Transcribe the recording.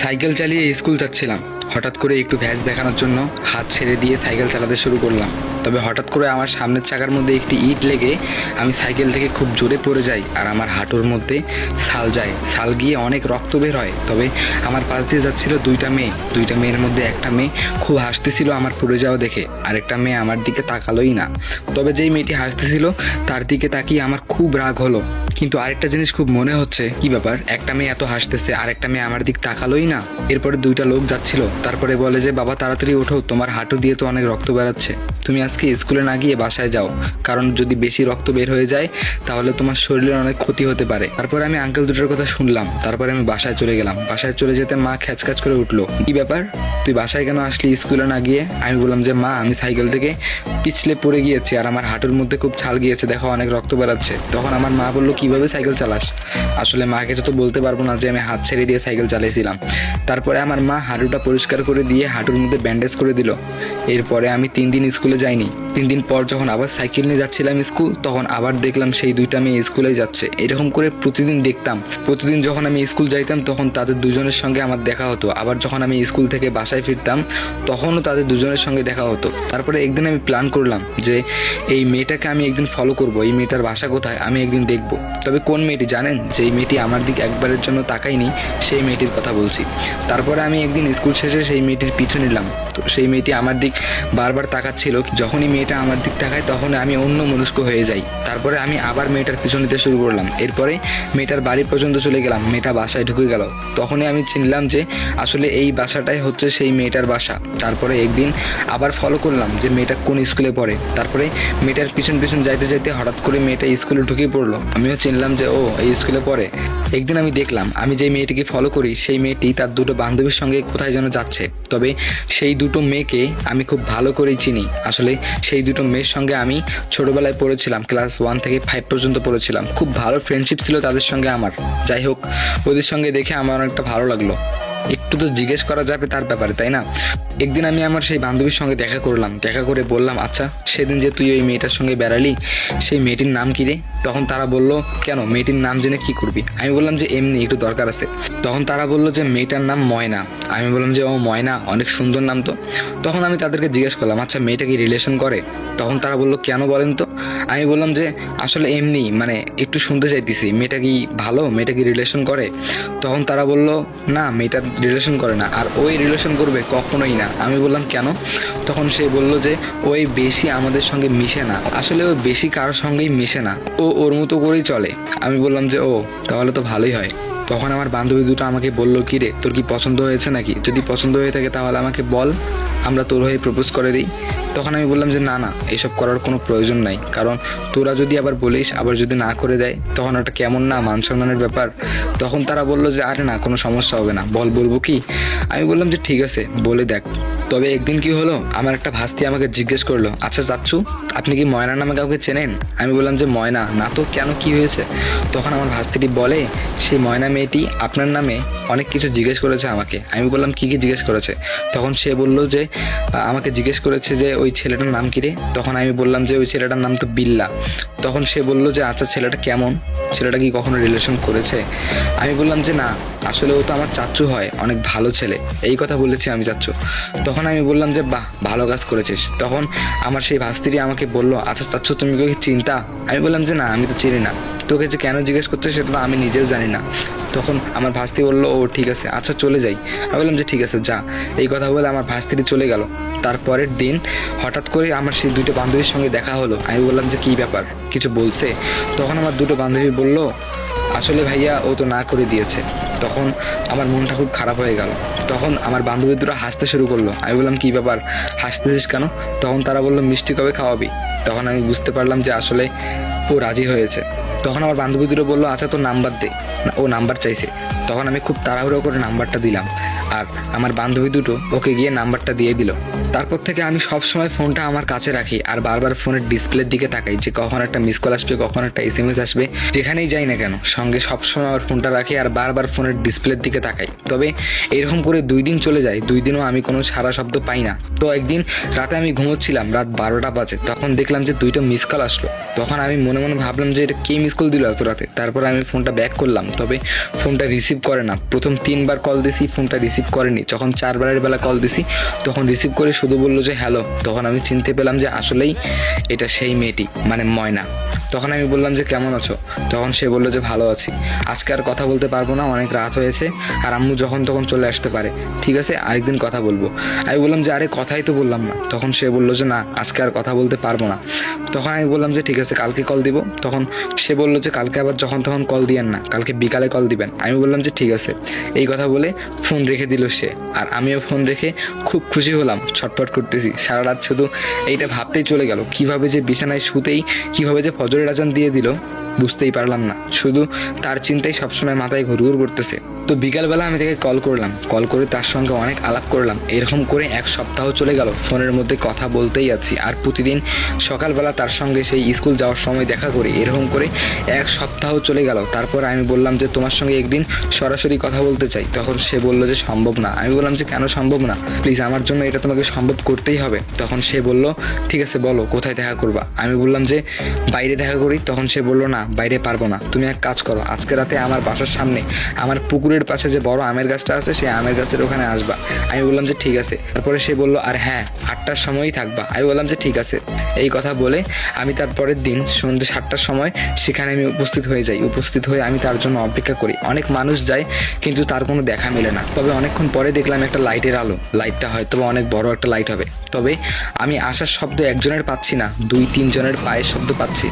Cycle চালিয়ে school যাচ্ছিলাম। হঠাৎ করে একটু ভ্যাজ দেখানোর জন্য হাত ছেড়ে দিয়ে সাইকেল চালাতে শুরু করলাম। তবে হঠাৎ করে আমার সামনের চাকার মধ্যে একটি ইট লেগে আমি সাইকেল থেকে খুব জোরে পড়ে যাই, আর আমার হাঁটুর মধ্যে ছাল যায়। ছাল গিয়ে অনেক রক্ত বের হয়। তবে আমার পাশ দিয়ে যাচ্ছিল দুইটা মেয়ের মধ্যে একটা মেয়ে খুব হাসতেছিল আমার পড়ে যাওয়া দেখে, আরেকটা মেয়ে আমার দিকে তাকালোই না। তবে যেই মেয়েটি হাসতেছিল তার দিকে তাকিয়ে আমার খুব রাগ হলো। কিন্তু আরেকটা জিনিস খুব মনে হচ্ছে, কি ব্যাপার, একটা মেয়ে এত হাসতেছে আর একটা মেয়ে আমার দিক তাকালোই না। এরপরে দুইটা লোক যাচ্ছিল, তারপরে বলে যে বাবা তাড়াতাড়ি ওঠো, তোমার হাঁটু দিয়ে তো অনেক রক্ত বেরাচ্ছে, তুমি আজকে স্কুলে না গিয়ে বাসায় যাও, কারণ যদি বেশি রক্ত বের হয়ে যায় তাহলে তোমার শরীরের অনেক ক্ষতি হতে পারে। তারপরে আমি আঙ্কেল দুটোর কথা শুনলাম, তারপরে আমি বাসায় চলে গেলাম। বাসায় চলে যেতে মা খ্যাচখ্যাচ করে উঠলো, কি ব্যাপার, তুই বাসায় কেন আসলি স্কুলে না গিয়ে? আমি বললাম যে মা, আমি সাইকেল থেকে পিছলে পড়ে গিয়েছি আর আমার হাঁটুর মধ্যে খুব ছাল গিয়েছে, দেখো অনেক রক্ত বেরাচ্ছে। তখন আমার মা বললো, কিভাবে সাইকেল চালাস? আসলে মাকে তো বলতে পারবো না যে আমি হাত ছেড়ে দিয়ে সাইকেল চালিয়েছিলাম। তারপরে আমার মা হাঁটুটা পরিষ্কার করে দিয়ে হাঁটুর মধ্যে ব্যান্ডেজ করে দিল। এরপরে আমি 3 দিন স্কুলে যাইনি। 3 দিন পর যখন আবার সাইকেল নিয়ে যাচ্ছিলাম স্কুল, তখন আবার দেখলাম সেই দুইটা মেয়ে স্কুলে যাচ্ছে। এরকম করে প্রতিদিন দেখতাম। প্রতিদিন যখন আমি স্কুল যাইতাম তখন তাদের দুজনের সঙ্গে আমার দেখা হতো। আবার যখন আমি স্কুল থেকে বাসায় ফিরতাম তখনও তাদের দুজনের সঙ্গে দেখা হতো। তারপরে একদিন আমি প্ল্যান করলাম যে এই মেয়েটাকে আমি একদিন ফলো করব, এই মেয়েটার বাসা কোথায় আমি একদিন দেখব। তবে কোন মেয়েটি জানেন? যেই মেয়েটি আমার দিকে একবারের জন্য তাকায়নি, সেই মেয়েটির কথা বলছি। তারপরে আমি একদিন স্কুল শেষে সেই মেয়েটির পিছু নিলাম। তো সেই মেয়েটি আমার দিক বারবার তাকাচ্ছিল। যখনই মেয়েটা আমার দিক তাকায় তখন আমি অন্য মনস্ক হয়ে যাই। তারপরে আমি আবার মেয়েটার পিছু নিতে শুরু করলাম। এরপরে মেয়েটার বাড়ি পর্যন্ত চলে গেলাম। মেয়েটা বাসায় ঢুকে গেল। তখনই আমি চিনলাম যে আসলে এই বাসাটাই হচ্ছে সেই মেয়েটার বাসা। তারপরে একদিন আবার ফলো করলাম যে মেয়েটা কোন স্কুলে পড়ে। তারপরে মেয়েটার পিছন পিছন যাইতে যাইতে হঠাৎ করে মেয়েটা স্কুলে ঢুকে পড়লো। আমিও চিনলাম যে ও এই স্কুলে পড়ে। একদিন আমি দেখলাম আমি যে মেয়েটিকে ফলো করি সেই মেয়েটি তার দুটো বান্ধবীর সঙ্গে কোথায় যেন যাচ্ছে। তবে সেই দুটো মেয়েকে আমি খুব ভালো করেই চিনি। আসলে সেই দুটো মেয়ের সঙ্গে আমি ছোটবেলায় পড়েছিলাম, ক্লাস 1 থেকে 5 পর্যন্ত পড়েছিলাম। খুব ভালো ফ্রেন্ডশিপ ছিল তাদের সঙ্গে আমার। যাই হোক, ওদের সঙ্গে দেখে আমার অনেকটা ভালো লাগলো। একটু তো জিজ্ঞেস করা যাবে তার ব্যাপারে, তাই না? একদিন আমি আমার সেই বান্ধবীর সঙ্গে দেখা করলাম। দেখা করে বললাম, আচ্ছা সেদিন যে তুই ওই মেয়েটার সঙ্গে বেড়ালি, সেই মেয়েটির নাম কি রে? তখন তারা বলল, কেন, মেয়েটির নাম জেনে কি করবি? আমি বললাম যে এমনি একটু দরকার আছে। তখন তারা বললো যে মেয়েটার নাম ময়না। আমি বললাম যে ও ময়না, অনেক সুন্দর নাম তো। তখন আমি তাদেরকে জিজ্ঞেস করলাম, আচ্ছা মেয়েটা কি রিলেশন করে? তখন তারা বললো, কেন বলেন তো? আমি বললাম যে আসলে এমনি, মানে একটু শুনতে চাইতেছি, মেয়েটা কি ভালো, মেয়েটা কি রিলেশন করে? তখন তারা বলল, না মেয়েটা রিলেশন করে না, আর ওই রিলেশন করবে কখনোই না। আমি বললাম কেন? তখন সে বলল যে ওই বেশি আমাদের সঙ্গে মিশে না, আসলে ও বেশি কারোর সঙ্গেই মিশে না, ও ওর মতো করেই চলে। আমি বললাম যে ও তাহলে তো ভালোই হয়। তখন আমার বান্ধবী দুটো আমাকে বলল, কি রে, তোর কি পছন্দ হয়েছে নাকি? যদি পছন্দ হয়ে থাকে তাহলে আমাকে বল, আমরা তোর হয়ে প্রপোজ করে দিই। তখন আমি বললাম যে না না, এসব করার কোনো প্রয়োজন নাই, কারণ তোরা যদি আবার বলিস, আবার যদি না করে দেয় তখন ওটা কেমন না, মান সম্মানের ব্যাপার। তখন তারা বললো যে আরে না, কোনো সমস্যা হবে না, বলবো কি? আমি বললাম যে ঠিক আছে, বলে দেখ। তবে একদিন কি হলো, আমার একটা ভাস্তি আমাকে জিজ্ঞেস করলো, আচ্ছা চাচ্ছু, আপনি কি ময়না নামে কাউকে চেনেন? আমি বললাম যে ময়না না তো, কেন, কি হয়েছে? তখন আমার ভাস্তিটি বলে, সেই ময়না মেয়েটি আপনার নামে অনেক কিছু জিজ্ঞেস করেছে আমাকে। আমি বললাম কি কি জিজ্ঞেস করেছে? তখন সে বলল যে আমাকে জিজ্ঞেস করেছে যে ওই ছেলেটার নাম কি রে? তখন আমি বললাম যে ওই ছেলেটার নাম তো বিল্লা। তখন সে বলল যে আচ্ছা ছেলেটা কেমন, ছেলেটা কি কখনো রিলেশন করেছে? আমি বললাম যে না, আসলে ও তো আমার চাচ্চু হয়, অনেক ভালো ছেলে, এই কথা বলেছি আমি চাচ্চু। তখন আমি বললাম যে বাহ, ভালো কাজ করেছিস। তখন আমার সেই ভাস্তিটি আমাকে বললো, আচ্ছা চাচ্চু তুমি কি চিন্তা? আমি বললাম যে না, আমি তো চিনি না, তোকে যে কেন জিজ্ঞেস করছে সেটা তো আমি নিজেও জানি না। তখন আমার ভাস্তি বললো, ও ঠিক আছে, আচ্ছা চলে যাই। আমি বললাম যে ঠিক আছে যা। এই কথা বলে আমার ভাস্তিটি চলে গেল। তারপরের দিন হঠাৎ করে আমার সেই দুটো বান্ধবীর সঙ্গে দেখা হলো। আমি বললাম যে কী ব্যাপার, কিছু বলছে? তখন আমার দুটো বান্ধবী বলল, আসলে ভাইয়া ও তো না করে দিয়েছে। তখন আমার মনটা খুব খারাপ হয়ে গেল। তখন আমার বান্ধবী দুটো হাসতে শুরু করলো। আমি বললাম কি ব্যাপার, হাসতেছিস কেন? তখন তারা বললো, মিষ্টি কবে খাওয়াবি? তখন আমি বুঝতে পারলাম যে আসলে ও রাজি হয়েছে। তখন আমার বান্ধবী দুটো বললো, আচ্ছা তোর নাম্বার দে। ও নাম্বার চাইছে। তখন আমি খুব তাড়াহুড়ো করে নাম্বারটা দিলাম। আর আমার বান্ধবী দুটো ওকে গিয়ে নাম্বারটা দিয়ে দিল। তারপর থেকে আমি সব সময় ফোনটা আমার কাছে রাখি আর বারবার ফোনের ডিসপ্লের দিকে তাকাই যে কখন একটা মিস কল আসবে, কখন একটা SMS আসবে। যেখানেই যাই না কেন সঙ্গে সবসময় আমার ফোনটা রাখি আর বারবার ফোনের ডিসপ্লের দিকে তাকাই। তবে এরকম করে 2 দিন চলে যায়, 2 দিনও আমি কোনো সারা শব্দ পাই না। তো একদিন রাতে আমি ঘুমোচ্ছিলাম, রাত 12টা বাজে, তখন দেখলাম যে 2টা মিস কল আসলো। তখন আমি মনে মনে ভাবলাম যে এটা কে মিস কল দিল এত রাতে। তারপর আমি ফোনটা ব্যাক করলাম, তবে ফোনটা রিসিভ করে না। প্রথম 3বার কল দিছি, ফোনটা রিসিভ করেনি। যখন 4বারের বেলা কল দিছি তখন রিসিভ করে শুধু বললো যে হ্যালো। তখন আমি চিনতে পেলাম যে আসলেই এটা সেই মেয়েটি, মানে ময়না। তখন আমি বললাম যে কেমন আছো? তখন সে বললো যে ভালো আছি, আজকে আর কথা বলতে পারবো না, অনেক রাত হয়েছে আর আম্মু যখন তখন চলে আসতে পারে, ঠিক আছে আরেকদিন কথা বলবো। আমি বললাম যে আরে কথাই তো বললাম না। তখন সে বললো যে না আজকে আর কথা বলতে পারবো না। তখন আমি বললাম যে ঠিক আছে কালকে কল দিব। তখন সে বললো যে কালকে আবার যখন তখন কল দিয়েন না, কালকে বিকালে কল দিবেন। আমি বললাম যে ঠিক আছে। এই কথা বলে ফোন রেখে দিল সে, আর আমিও ফোন রেখে খুব খুশি হলাম, ছটফট করতেছি। সারা রাত শুধু এইটা ভাবতেই চলে গেল, কিভাবে যে বিছানায় শুতেই কিভাবে যে ফজরের আজান দিয়ে দিল বুঝতেই পারলাম না। শুধু তার চিন্তাই সবসময় মাথায় ঘুরঘুর করতেছে। তো বিকালবেলা আমি তাকে কল করলাম, কল করে তার সঙ্গে অনেক আলাপ করলাম। এরকম করে 1 সপ্তাহ চলে গেল, ফোনের মধ্যে কথা বলতেই আছি। আর প্রতিদিন সকালবেলা তার সঙ্গে সেই স্কুল যাওয়ার সময় দেখা করি। এরকম করে 1 সপ্তাহ চলে গেল। তারপর আমি বললাম যে তোমার সঙ্গে একদিন সরাসরি কথা বলতে চাই। তখন সে বললো যে সম্ভব না। আমি বললাম যে কেন সম্ভব না? প্লিজ আমার জন্য এটা তোমাকে সম্ভব করতেই হবে। তখন সে বলল ঠিক আছে বলো কোথায় দেখা করবা। আমি বললাম যে বাইরে দেখা করি। তখন সে বললো না বাইরে পারবো না, তুমি এক কাজ করো, আজকে রাতে আমার বাসার সামনে আমার পুকুরের পাশে যে বড় আমের গাছটা আছে সেই আমের গাছের ওখানে আসবা। আমি বললাম যে ঠিক আছে। তারপরে সে বললো আর হ্যাঁ 8টার সময়ই থাকবা। আমি বললাম যে ঠিক আছে। এই কথা বলে আমি তার পরের দিন সন্ধ্যে 7টার সময় সেখানে আমি উপস্থিত হয়ে যাই। উপস্থিত হয়ে আমি তার জন্য অপেক্ষা করি। অনেক মানুষ যায় কিন্তু তার কোনো দেখা মেলে না। তবে অনেকক্ষণ পরে দেখলাম একটা লাইটের আলো, লাইটটা হয়তো অনেক বড় একটা লাইট হবে। তবে আমি আসার শব্দ একজনের পাচ্ছি না, 2-3 জনের পায়ের শব্দ পাচ্ছি।